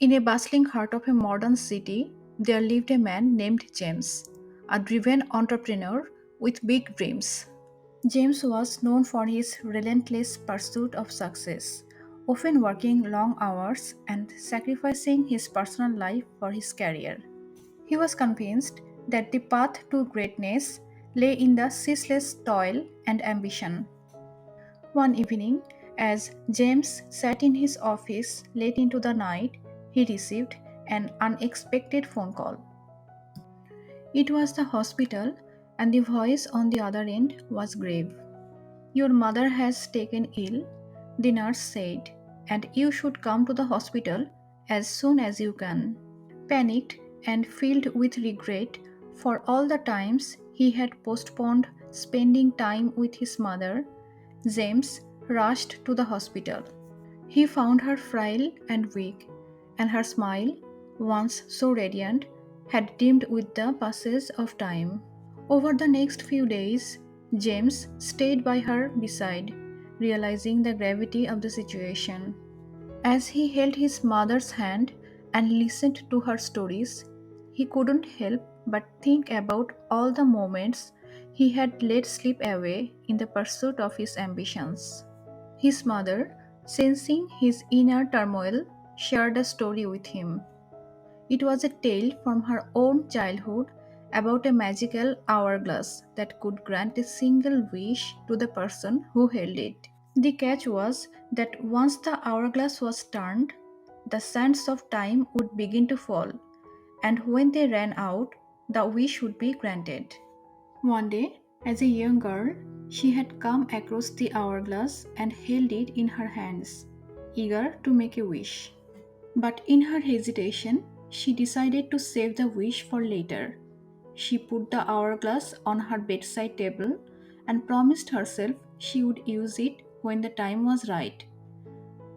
In a bustling heart of a modern city, there lived a man named James, a driven entrepreneur with big dreams. James was known for his relentless pursuit of success, often working long hours and sacrificing his personal life for his career. He was convinced that the path to greatness lay in the ceaseless toil and ambition. One evening, as James sat in his office late into the night, he received an unexpected phone call. It was the hospital, and the voice on the other end was grave. Your mother has taken ill, the nurse said, and you should come to the hospital as soon as you can. Panicked and filled with regret for all the times he had postponed spending time with his mother, James rushed to the hospital. He found her frail and weak, and her smile, once so radiant, had dimmed with the passage of time. Over the next few days, James stayed by her beside, realizing the gravity of the situation. As he held his mother's hand and listened to her stories, he couldn't help but think about all the moments he had let slip away in the pursuit of his ambitions. His mother, sensing his inner turmoil, shared a story with him. It was a tale from her own childhood about a magical hourglass that could grant a single wish to the person who held it. The catch was that once the hourglass was turned, the sands of time would begin to fall, and when they ran out, the wish would be granted. One day, as a young girl, she had come across the hourglass and held it in her hands, eager to make a wish. But in her hesitation, she decided to save the wish for later. She put the hourglass on her bedside table and promised herself she would use it when the time was right.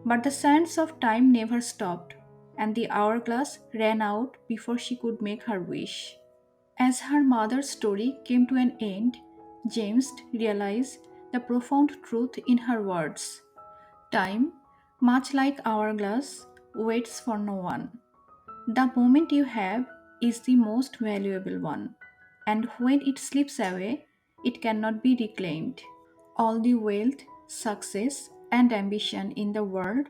But the sands of time never stopped, and the hourglass ran out before she could make her wish. As her mother's story came to an end, James realized the profound truth in her words. Time, much like hourglass, waits for no one. The moment you have is the most valuable one, and when it slips away, it cannot be reclaimed. All the wealth, success, and ambition in the world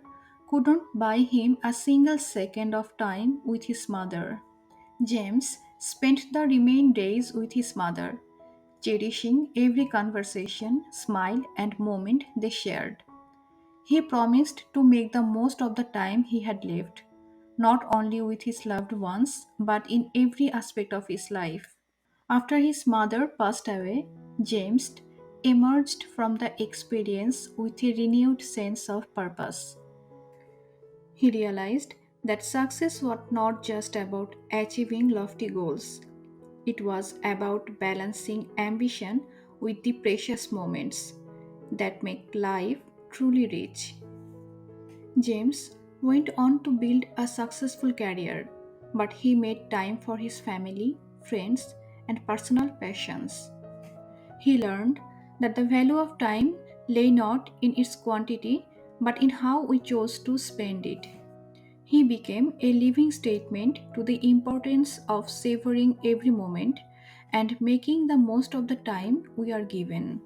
couldn't buy him a single second of time with his mother. James spent the remaining days with his mother, cherishing every conversation, smile, and moment they shared. He promised to make the most of the time he had left, not only with his loved ones, but in every aspect of his life. After his mother passed away, James emerged from the experience with a renewed sense of purpose. He realized that success was not just about achieving lofty goals, it was about balancing ambition with the precious moments that make life truly rich. James went on to build a successful career, but he made time for his family, friends, and personal passions. He learned that the value of time lay not in its quantity but in how we chose to spend it. He became a living statement to the importance of savoring every moment and making the most of the time we are given.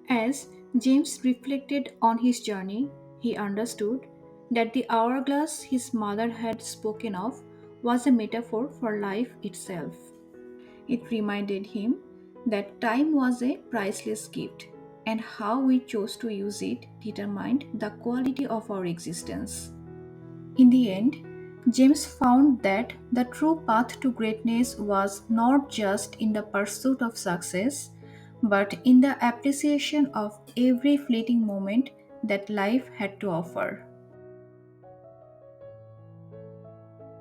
As James reflected on his journey, he understood that the hourglass his mother had spoken of was a metaphor for life itself. It reminded him that time was a priceless gift, and how we chose to use it determined the quality of our existence. In the end, James found that the true path to greatness was not just in the pursuit of success, but in the appreciation of every fleeting moment that life had to offer.